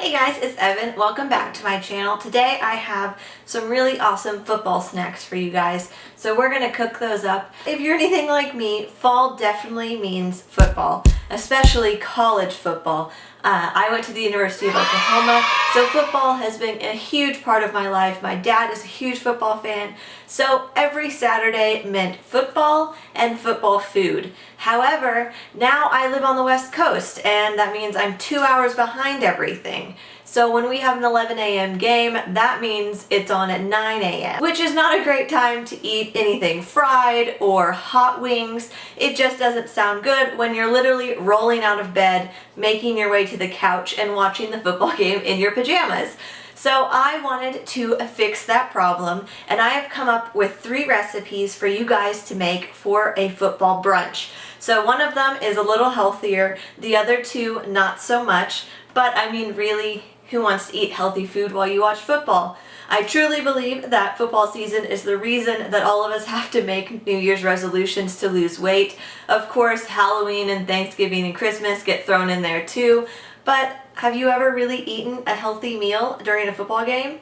Hey guys, it's Evan. Welcome back to my channel. Today I have some really awesome football snacks for you guys. So we're going to cook those up. If you're anything like me, fall definitely means football, especially college football. I went to the University of Oklahoma, so football has been a huge part of my life. My dad is a huge football fan, so every Saturday meant football and football food. However, now I live on the West Coast, and that means I'm 2 hours behind everything. So when we have an 11 a.m. game, that means it's on at 9 a.m., which is not a great time to eat anything fried or hot wings. It just doesn't sound good when you're literally rolling out of bed, making your way to the couch and watching the football game in your pajamas. So I wanted to fix that problem, and I have come up with 3 recipes for you guys to make for a football brunch. So one of them is a little healthier, the other 2 not so much, but I mean really, who wants to eat healthy food while you watch football? I truly believe that football season is the reason that all of us have to make New Year's resolutions to lose weight. Of course, Halloween and Thanksgiving and Christmas get thrown in there too, but have you ever really eaten a healthy meal during a football game?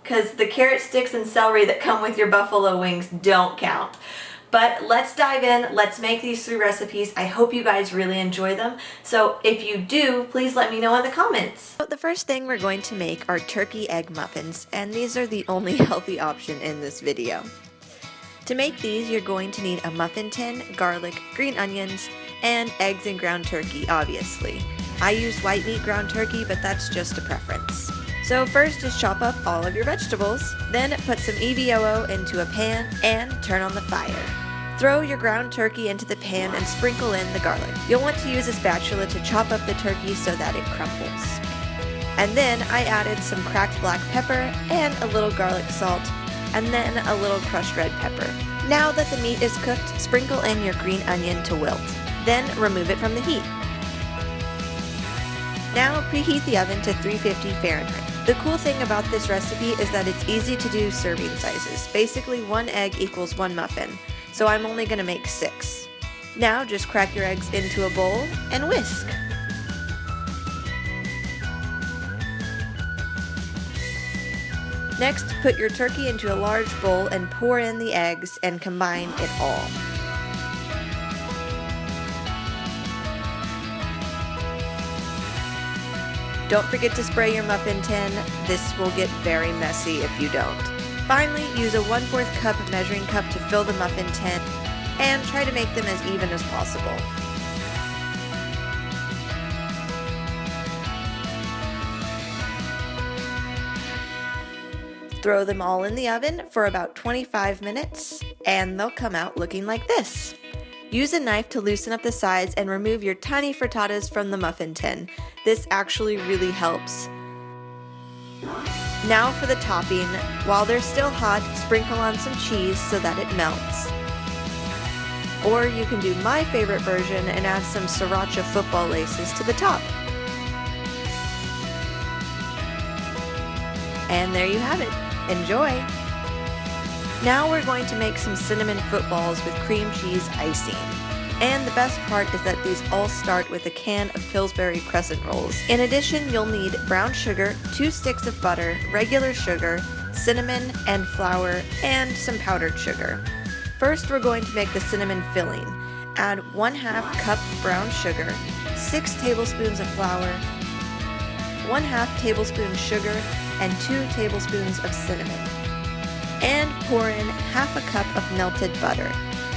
Because the carrot sticks and celery that come with your buffalo wings don't count. But let's dive in, let's make these 3 recipes. I hope you guys really enjoy them. So if you do, please let me know in the comments. So the first thing we're going to make are turkey egg muffins, and these are the only healthy option in this video. To make these, you're going to need a muffin tin, garlic, green onions, and eggs and ground turkey, obviously. I use white meat ground turkey, but that's just a preference. So first, just chop up all of your vegetables, then put some EVOO into a pan and turn on the fire. Throw your ground turkey into the pan and sprinkle in the garlic. You'll want to use a spatula to chop up the turkey so that it crumbles. And then I added some cracked black pepper and a little garlic salt, and then a little crushed red pepper. Now that the meat is cooked, sprinkle in your green onion to wilt. Then remove it from the heat. Now preheat the oven to 350 Fahrenheit. The cool thing about this recipe is that it's easy to do serving sizes. Basically 1 egg equals 1 muffin, so I'm only going to make 6. Now just crack your eggs into a bowl and whisk. Next, put your turkey into a large bowl and pour in the eggs and combine it all. Don't forget to spray your muffin tin. This will get very messy if you don't. Finally, use a 1/4 cup measuring cup to fill the muffin tin and try to make them as even as possible. Throw them all in the oven for about 25 minutes and they'll come out looking like this. Use a knife to loosen up the sides and remove your tiny frittatas from the muffin tin. This actually really helps. Now for the topping. While they're still hot, sprinkle on some cheese so that it melts. Or you can do my favorite version and add some sriracha football laces to the top. And there you have it. Enjoy! Now we're going to make some cinnamon footballs with cream cheese icing. And the best part is that these all start with a can of Pillsbury crescent rolls. In addition, you'll need brown sugar, 2 sticks of butter, regular sugar, cinnamon and flour, and some powdered sugar. First, we're going to make the cinnamon filling. Add 1/2 cup brown sugar, 6 tablespoons of flour, 1/2 tablespoon sugar, and 2 tablespoons of cinnamon. And pour in 1/2 cup of melted butter.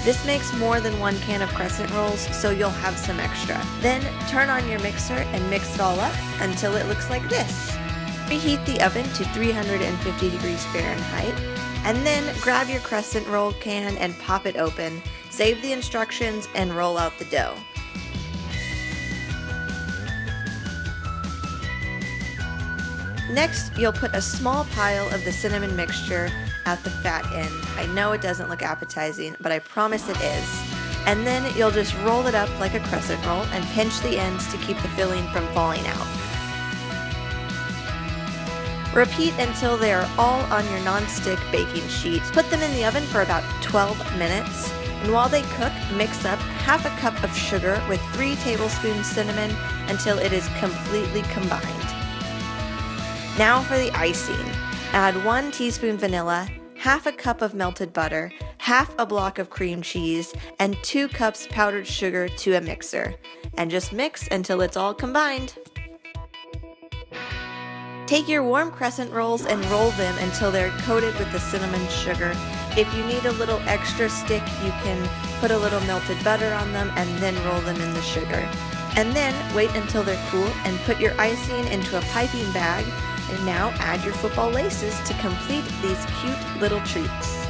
This makes more than 1 can of crescent rolls, so you'll have some extra. Then turn on your mixer and mix it all up until it looks like this. Preheat the oven to 350 degrees Fahrenheit, and then grab your crescent roll can and pop it open. Save the instructions and roll out the dough. Next, you'll put a small pile of the cinnamon mixture at the fat end. I know it doesn't look appetizing, but I promise it is. And then you'll just roll it up like a crescent roll and pinch the ends to keep the filling from falling out. Repeat until they are all on your non-stick baking sheet. Put them in the oven for about 12 minutes. And while they cook, mix up 1/2 cup of sugar with 3 tablespoons cinnamon until it is completely combined. Now for the icing. Add 1 teaspoon vanilla, half a cup of melted butter, half a block of cream cheese, and 2 cups powdered sugar to a mixer. And just mix until it's all combined. Take your warm crescent rolls and roll them until they're coated with the cinnamon sugar. If you need a little extra stick, you can put a little melted butter on them and then roll them in the sugar. And then wait until they're cool and put your icing into a piping bag. And now add your football laces to complete these cute little treats.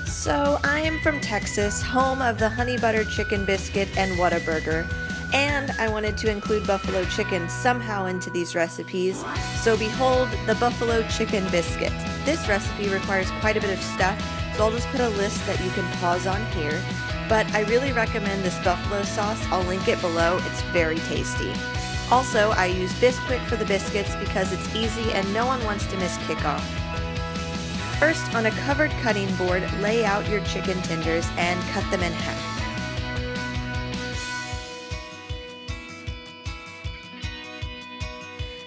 So I am from Texas, home of the honey butter chicken biscuit and Whataburger, and I wanted to include buffalo chicken somehow into these recipes, so behold the buffalo chicken biscuit. This recipe requires quite a bit of stuff, so I'll just put a list that you can pause on here, but I really recommend this buffalo sauce. I'll link it below. It's very tasty. Also, I use Bisquick for the biscuits because it's easy and no one wants to miss kickoff. First, on a covered cutting board, lay out your chicken tenders and cut them in half.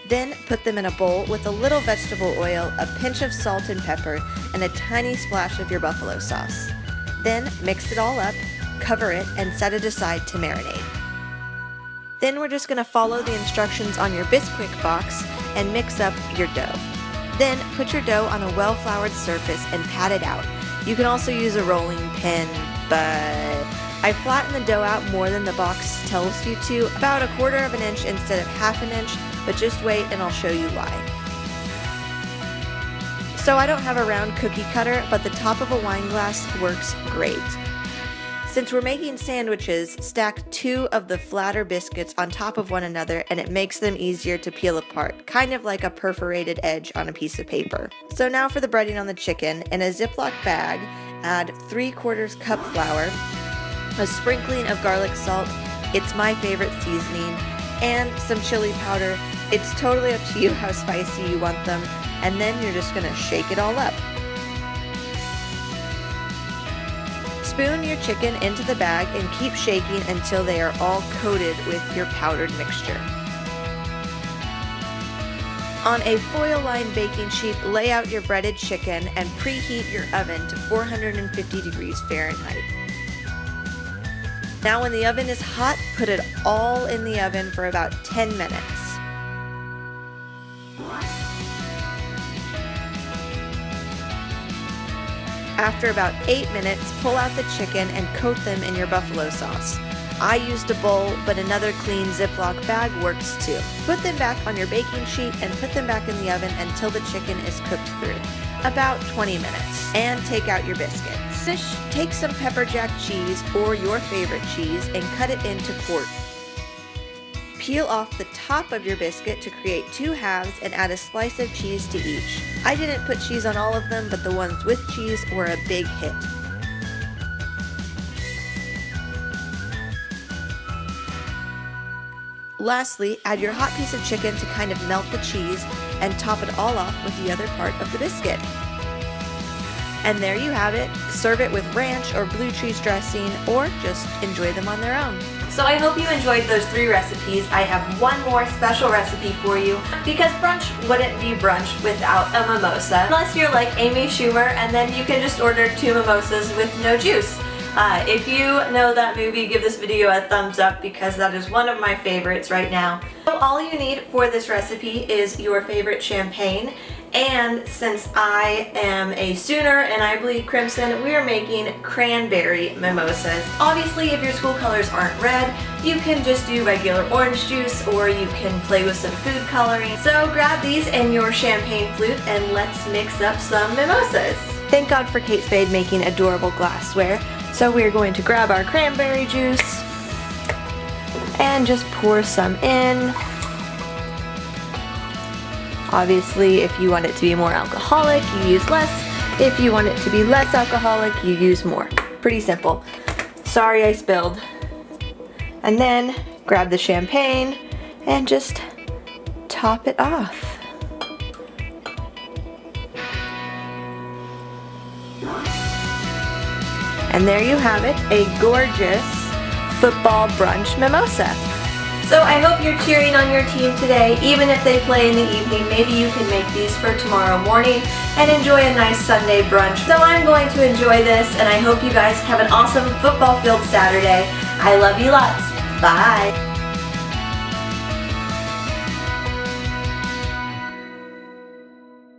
Then put them in a bowl with a little vegetable oil, a pinch of salt and pepper, and a tiny splash of your buffalo sauce. Then mix it all up, cover it, and set it aside to marinate. Then we're just going to follow the instructions on your Bisquick box and mix up your dough. Then put your dough on a well-floured surface and pat it out. You can also use a rolling pin, but I flatten the dough out more than the box tells you to, about 1/4 of an inch instead of 1/2 inch, but just wait and I'll show you why. So I don't have a round cookie cutter, but the top of a wine glass works great. Since we're making sandwiches, stack 2 of the flatter biscuits on top of one another and it makes them easier to peel apart, kind of like a perforated edge on a piece of paper. So now for the breading on the chicken. In a Ziploc bag, add 3/4 cup flour, a sprinkling of garlic salt, it's my favorite seasoning, and some chili powder. It's totally up to you how spicy you want them, and then you're just gonna shake it all up. Spoon your chicken into the bag and keep shaking until they are all coated with your powdered mixture. On a foil-lined baking sheet, lay out your breaded chicken and preheat your oven to 450 degrees Fahrenheit. Now when the oven is hot, put it all in the oven for about 10 minutes. After about 8 minutes, pull out the chicken and coat them in your buffalo sauce. I used a bowl, but another clean Ziploc bag works too. Put them back on your baking sheet and put them back in the oven until the chicken is cooked through, about 20 minutes, and take out your biscuits. Take some pepper jack cheese or your favorite cheese and cut it into quarters. Peel off the top of your biscuit to create 2 halves and add a slice of cheese to each. I didn't put cheese on all of them, but the ones with cheese were a big hit. Lastly, add your hot piece of chicken to kind of melt the cheese and top it all off with the other part of the biscuit. And there you have it. Serve it with ranch or blue cheese dressing, or just enjoy them on their own. So I hope you enjoyed those 3 recipes. I have one more special recipe for you because brunch wouldn't be brunch without a mimosa. Unless you're like Amy Schumer, and then you can just order 2 mimosas with no juice. If you know that movie, give this video a thumbs up because that is one of my favorites right now. So all you need for this recipe is your favorite champagne. And since I am a Sooner and I bleed crimson, we are making cranberry mimosas. Obviously, if your school colors aren't red, you can just do regular orange juice or you can play with some food coloring. So grab these and your champagne flute and let's mix up some mimosas. Thank God for Kate Spade making adorable glassware. So we're going to grab our cranberry juice and just pour some in. Obviously, if you want it to be more alcoholic, you use less. If you want it to be less alcoholic, you use more. Pretty simple. Sorry I spilled. And then grab the champagne and just top it off. And there you have it, a gorgeous football brunch mimosa. So I hope you're cheering on your team today, even if they play in the evening. Maybe you can make these for tomorrow morning and enjoy a nice Sunday brunch. So I'm going to enjoy this, and I hope you guys have an awesome football field Saturday. I love you lots. Bye.